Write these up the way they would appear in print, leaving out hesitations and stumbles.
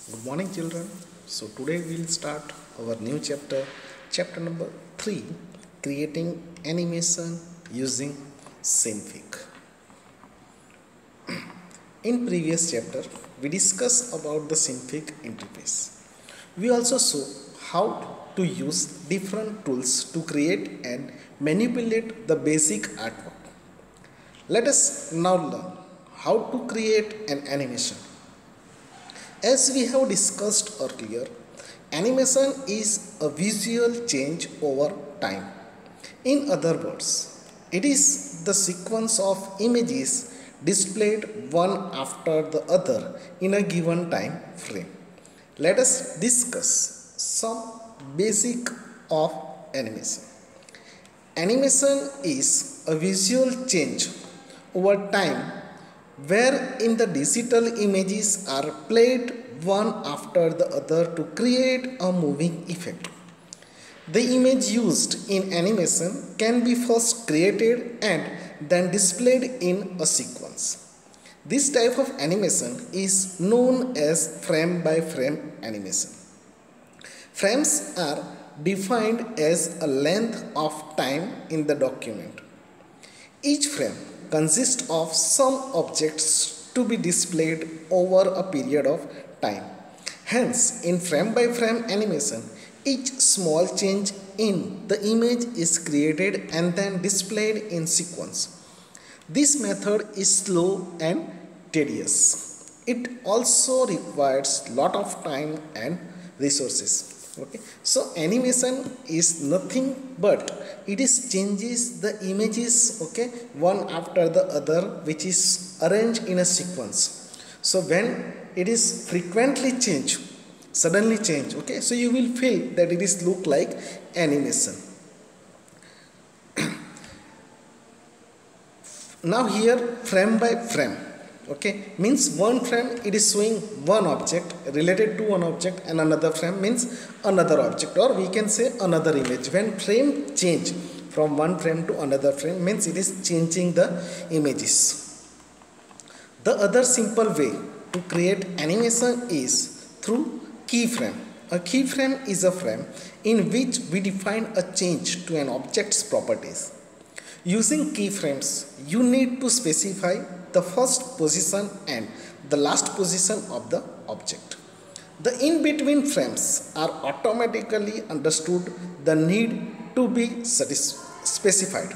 Good morning, children. So, today we'll start our new chapter, chapter number 3, creating animation using Synfig. In previous chapter, we discussed about the Synfig interface. We also saw how to use different tools to create and manipulate the basic artwork. Let us now learn how to create an animation. As we have discussed earlier, animation is a visual change over time. In other words, it is the sequence of images displayed one after the other in a given time frame. Let us discuss some basic of animation. Animation is a visual change over time wherein the digital images are played one after the other to create a moving effect. The image used in animation can be first created and then displayed in a sequence. This type of animation is known as frame by frame animation. Frames are defined as a length of time in the document. Each frame consists of some objects to be displayed over a period of time. Hence, in frame by frame animation, each small change in the image is created and then displayed in sequence. This method is slow and tedious. It also requires lot of time and resources. Okay, so animation is nothing but it is changes the images, okay, one after the other, which is arranged in a sequence. So when it is frequently change, suddenly change, okay, so you will feel that it is look like animation. Now here frame by frame, okay, means one frame it is showing one object related to one object, and another frame means another object, or we can say another image. When frame change from one frame to another frame means it is changing the images. The other simple way to create animation is through keyframe. A keyframe is a frame in which we define a change to an object's properties. Using keyframes, you need to specify the first position and the last position of the object. The in-between frames are automatically understood the need to be specified.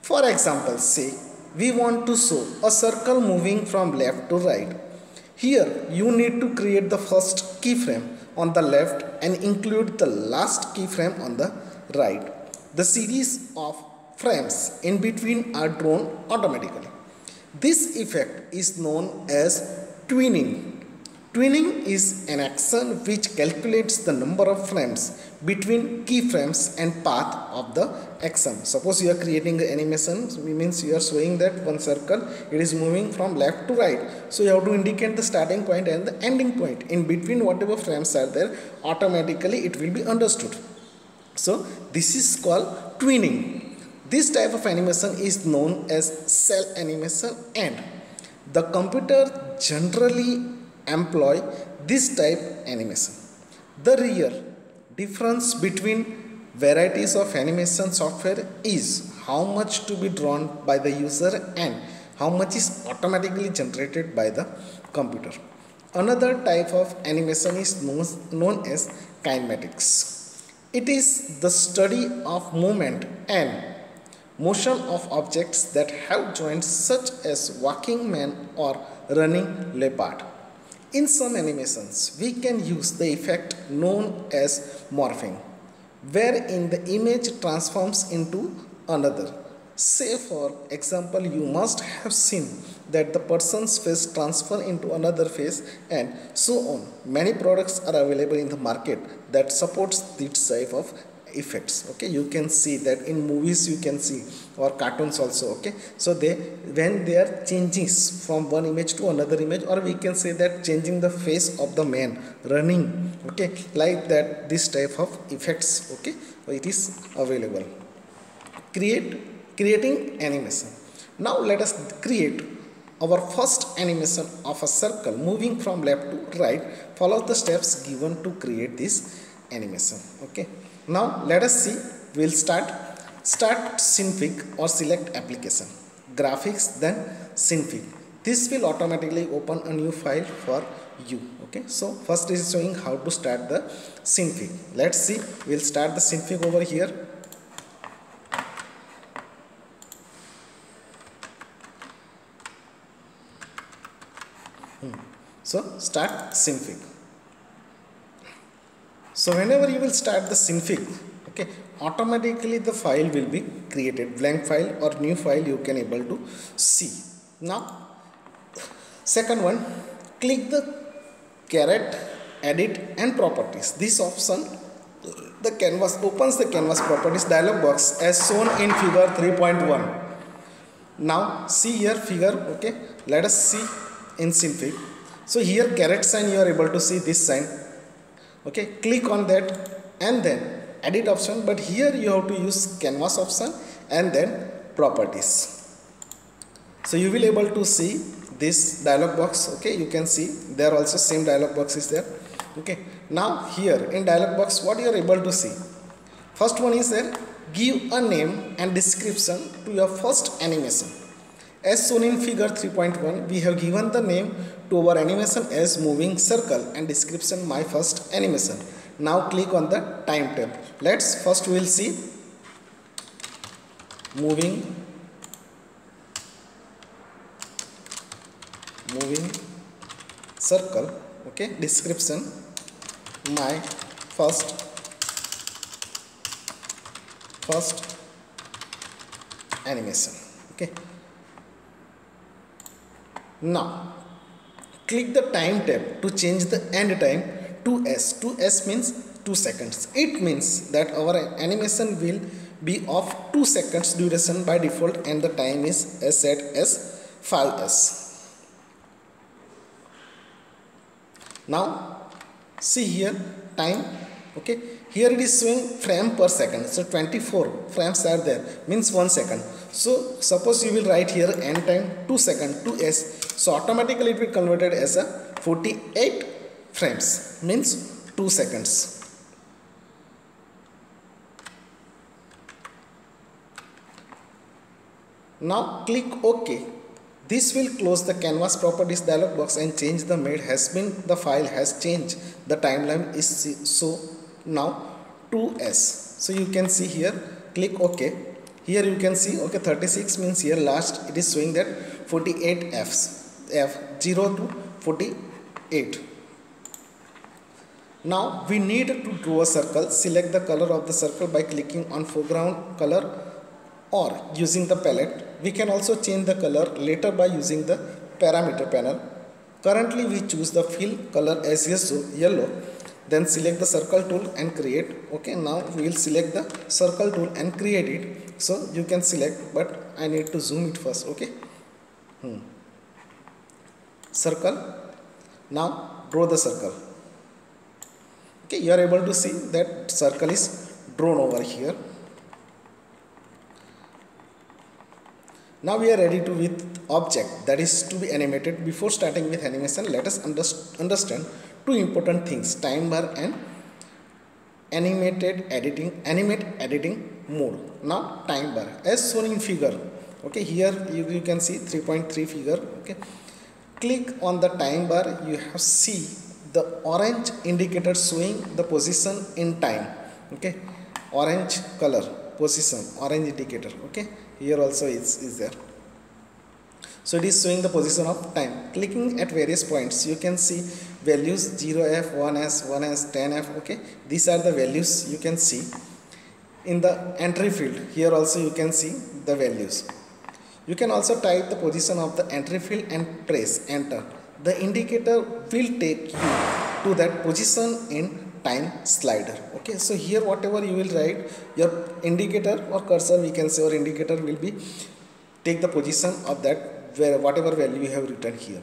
For example, say we want to show a circle moving from left to right. Here you need to create the first keyframe on the left and include the last keyframe on the right. The series of frames in between are drawn automatically. This effect is known as twinning. Twinning is an action which calculates the number of frames between keyframes and path of the action. Suppose you are creating an animation, means you are showing that one circle, it is moving from left to right. So you have to indicate the starting point and the ending point. In between whatever frames are there, automatically it will be understood. So this is called twinning. This type of animation is known as cell animation, and the computer generally employ this type animation. The real difference between varieties of animation software is how much to be drawn by the user and how much is automatically generated by the computer. Another type of animation is known as kinematics. It is the study of movement and motion of objects that have joints, such as walking man or running leopard. In some animations, we can use the effect known as morphing, wherein the image transforms into another. Say for example, you must have seen that the person's face transfer into another face, and so on. Many products are available in the market that supports this type of effects. Okay, you can see that in movies, you can see, or cartoons also. Okay, so when they are changes from one image to another image, or we can say that changing the face of the man running, okay, like that, this type of effects, okay, it is available. Creating animation. Now let us create our first animation of a circle moving from left to right. Follow the steps given to create this animation. Okay, now let us see. We'll start Synfig or select application, graphics, then Synfig. This will automatically open a new file for you. Okay, so first is showing how to start the Synfig. Let's see. We'll start the Synfig over here. So start Synfig. So whenever you will start the Synfig, okay, automatically the file will be created, blank file or new file you can able to see. Now second one, click the caret edit and properties. This option the canvas opens the canvas properties dialog box as shown in figure 3.1. Now see here figure. Okay, let us see in Synfig. So here caret sign, you are able to see this sign. Okay, click on that and then edit option, but here you have to use canvas option and then properties. So you will able to see this dialog box. Okay, you can see there also same dialog box is there. Okay, now here in dialog box what you are able to see, first one is there, give a name and description to your first animation. As shown in figure 3.1, we have given the name to our animation as moving circle and description my first animation. Now click on the time tab. Let's first we will see moving circle. Okay, description my first animation. Okay, now click the time tab to change the end time to S. 2S means 2 seconds. It means that our animation will be of 2 seconds duration by default and the time is set as 5S. Now see here time. Okay, here it is showing frame per second. So 24 frames are there, means 1 second. So suppose you will write here end time 2 seconds 2S. So automatically it will converted as a 48 frames, means 2 seconds. Now click OK. This will close the canvas properties dialog box and change the made has been, the file has changed, the timeline is so now 2S. So you can see here, click OK. Here you can see, okay, 36 means here last it is showing that 48 Fs, F 0 to 48. Now we need to draw a circle. Select the color of the circle by clicking on foreground color or using the palette. We can also change the color later by using the parameter panel. Currently we choose the fill color as yellow. Then select the circle tool and create. Okay, now we will select the circle tool and create it. So you can select, but I need to zoom it first. Okay, circle. Now draw the circle. Okay, you are able to see that circle is drawn over here. Now we are ready to with object that is to be animated. Before starting with animation, let us understand two important things: time bar and animate editing mode. Now time bar as shown in figure. Okay, here you can see 3.3 figure. Okay, click on the time bar. You have see the orange indicator showing the position in time. Okay, orange color position, orange indicator. Okay, here also is there. So it is showing the position of time. Clicking at various points, you can see values 0F, 1S, 1S, 10F. Okay, these are the values you can see in the entry field. Here also you can see the values. You can also type the position of the entry field and press enter. The indicator will take you to that position in time slider. Okay, so here whatever you will write, your indicator or cursor, we can say, or indicator will be take the position of that where whatever value you have written here.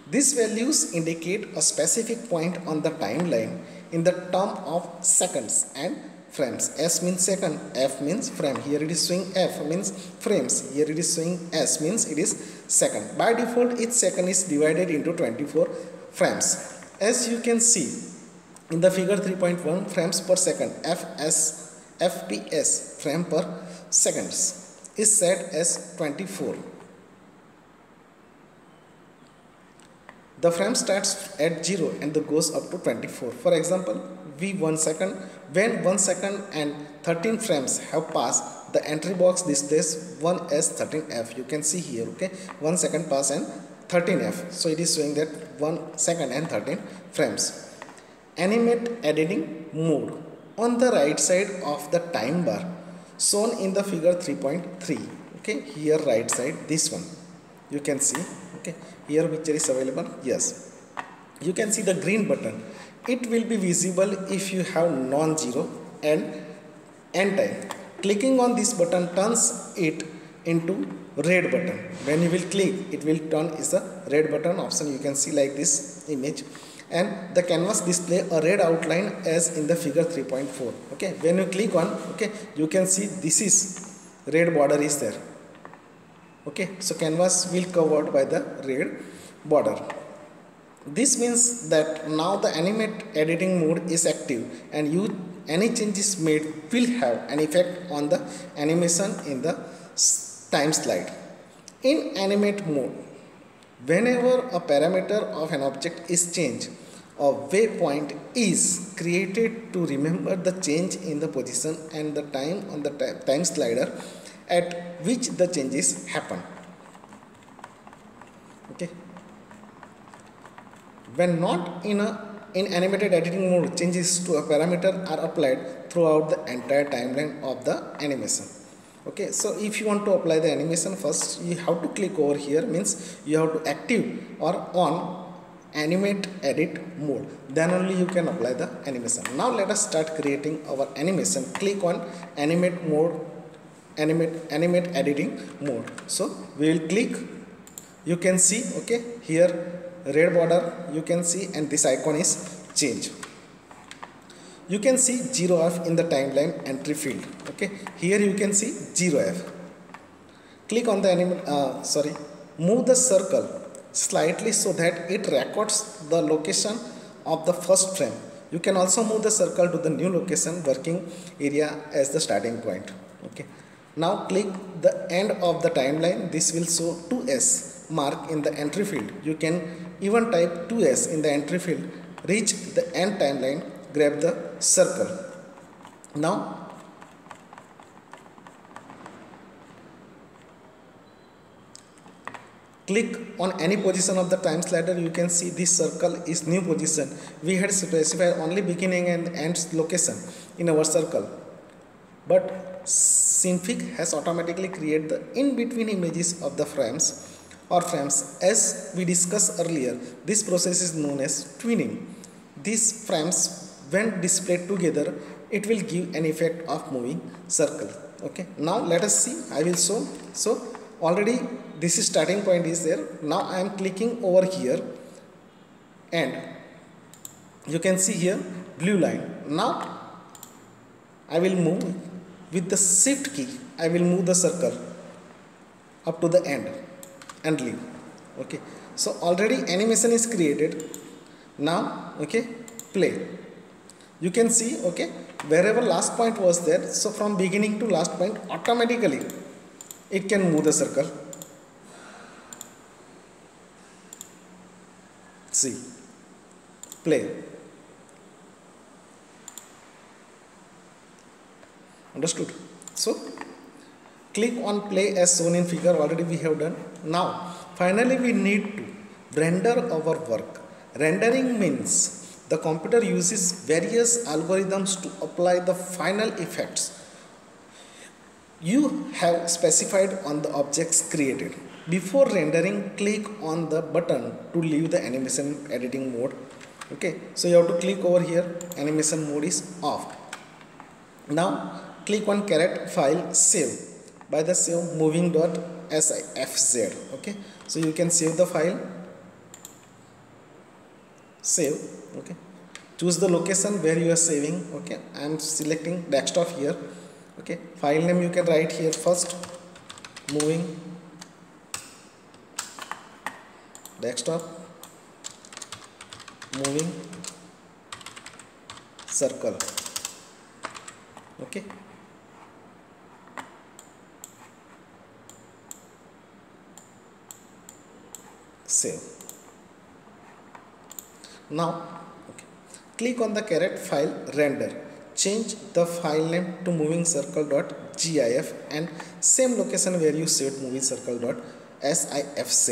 These values indicate a specific point on the timeline in the term of seconds and frames. S means second, F means frame. Here it is showing F means frames. Here it is showing S means it is second. By default, each second is divided into 24 frames. As you can see in the figure 3.1, frames per second, FPS frame per seconds is set as 24. The frame starts at 0 and the goes up to 24. For example, when 1 second and 13 frames have passed, the entry box displays 1 as 13F. You can see here, okay, 1 second pass and 13F. So it is showing that 1 second and 13 frames. Animate editing mode. On the right side of the time bar shown in the figure 3.3. Okay, here right side, this one. You can see, okay, here picture is available. Yes, you can see the green button. It will be visible if you have non-zero and end time. Clicking on this button turns it into red button. When you will click, it will turn is a red button option. You can see like this image, and the canvas display a red outline as in the figure 3.4. okay, when you click on, okay, you can see this is red border is there. Okay, so canvas will covered by the red border. This means that now the animate editing mode is active, and any changes made will have an effect on the animation in the time slide. In animate mode, whenever a parameter of an object is changed, a waypoint is created to remember the change in the position and the time on the time slider at which the changes happen. Okay. When not in animated editing mode, changes to a parameter are applied throughout the entire timeline of the animation. Okay, so if you want to apply the animation, first you have to click over here, means you have to active or on animate edit mode, then only you can apply the animation. Now let us start creating our animation. Click on animate mode, animate editing mode. So we will click, you can see, okay, here red border you can see, and this icon is change. You can see 0F in the timeline entry field. Okay, here you can see 0F. Click on the move the circle slightly so that it records the location of the first frame. You can also move the circle to the new location working area as the starting point. Okay, now click the end of the timeline. This will show 2S mark in the entry field. You can even type 2S in the entry field. Reach the end timeline, grab the circle. Now click on any position of the time slider. You can see this circle is new position. We had specified only beginning and end location in our circle, but Synfig has automatically created the in-between images of the frames or frames. As we discussed earlier, this process is known as twinning. These frames, when displayed together, it will give an effect of moving circle. Okay, now let us see. I will show. So already this is starting point is there. Now I am clicking over here, and you can see here blue line. Now I will move with the shift key. I will move the circle up to the end and leave. Okay, so already animation is created. Now, okay, play. You can see, okay, wherever last point was there, so from beginning to last point automatically it can move the circle. See, play. Understood? So click on play as shown in figure. Already we have done. Now finally we need to render our work. Rendering means the computer uses various algorithms to apply the final effects you have specified on the objects created. Before rendering, click on the button to leave the animation editing mode. Okay, so you have to click over here. Animation mode is off. Now click on caret file save by the save moving.sfz. Okay, so you can save the file, save. Okay, choose the location where you are saving. Okay, I am selecting desktop here. Okay, file name you can write here first, moving desktop moving circle. Okay, save. Now okay, click on the caret file render, change the file name to moving circle.gif and same location where you saved moving circle.sifz.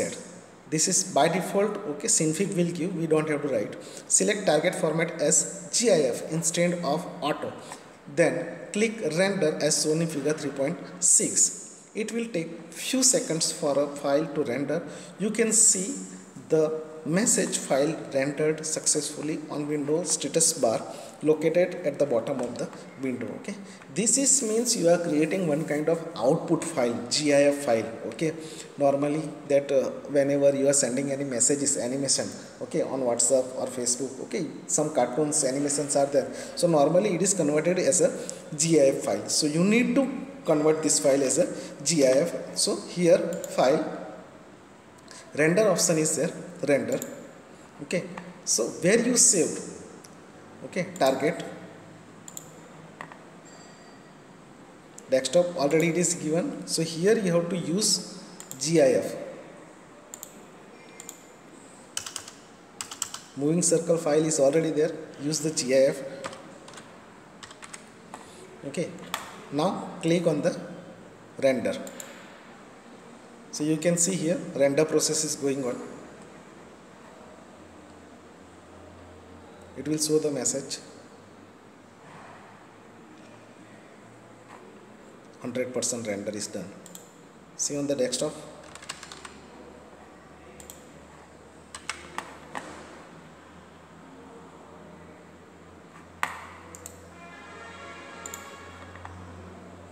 This is by default. Okay, Synfig will give, we don't have to write. Select target format as GIF instead of auto, then click render as shown in figure 3.6. It will take few seconds for a file to render. You can see the message file rendered successfully on Windows status bar located at the bottom of the window. Okay, this is means you are creating one kind of output file, GIF file. Okay, normally that whenever you are sending any messages, animation, okay, on WhatsApp or Facebook, okay, some cartoons, animations are there, so normally it is converted as a GIF file. So you need to convert this file as a GIF. So here file render option is there, render. Okay, so where you saved, okay, target desktop already it is given, so here you have to use GIF. Moving circle file is already there, use the GIF. Okay, now click on the render. So you can see here render process is going on. It will show the message 100% render is done. See on the desktop.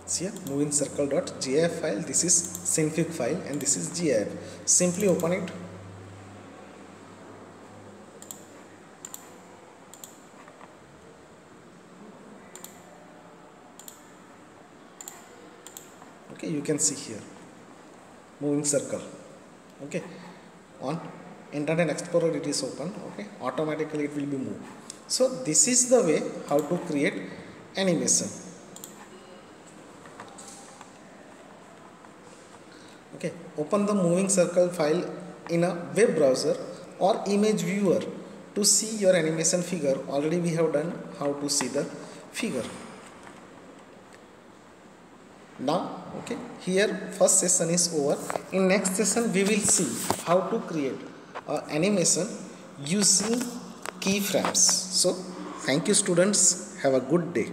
See here, moving circle.gif file, this is Synfig file and this is GIF. Simply open it. Okay, you can see here moving circle. Okay, on Internet Explorer it is open. Okay, automatically it will be moved. So this is the way how to create animation. Okay, open the moving circle file in a web browser or image viewer to see your animation figure. Already we have done how to see the figure. Now okay, here first session is over. In next session we will see how to create animation using keyframes. So thank you students, have a good day.